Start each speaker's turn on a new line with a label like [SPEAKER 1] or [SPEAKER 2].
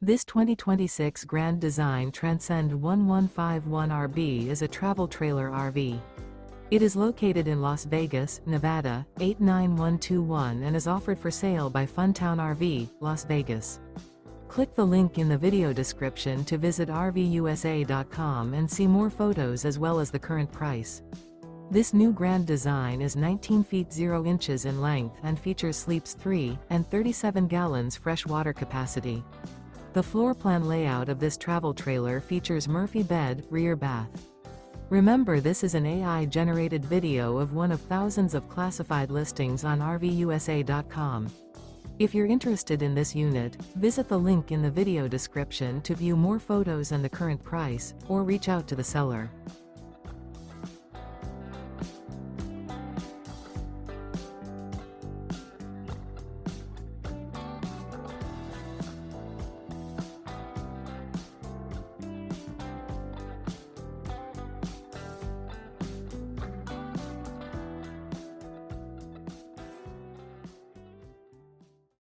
[SPEAKER 1] This 2026 Grand Design Transcend 1151RB is a travel trailer RV. It is located in Las Vegas, Nevada, 89121 and is offered for sale by Funtown RV, Las Vegas. Click the link in the video description to visit RVUSA.com and see more photos as well as the current price. This new Grand Design is 19 feet 0 inches in length and features sleeps 3 and 37 gallons fresh water capacity. The floor plan layout of this travel trailer features Murphy bed, rear bath. Remember, this is an AI-generated video of one of thousands of classified listings on RVUSA.com. If you're interested in this unit, visit the link in the video description to view more photos and the current price, or reach out to the seller.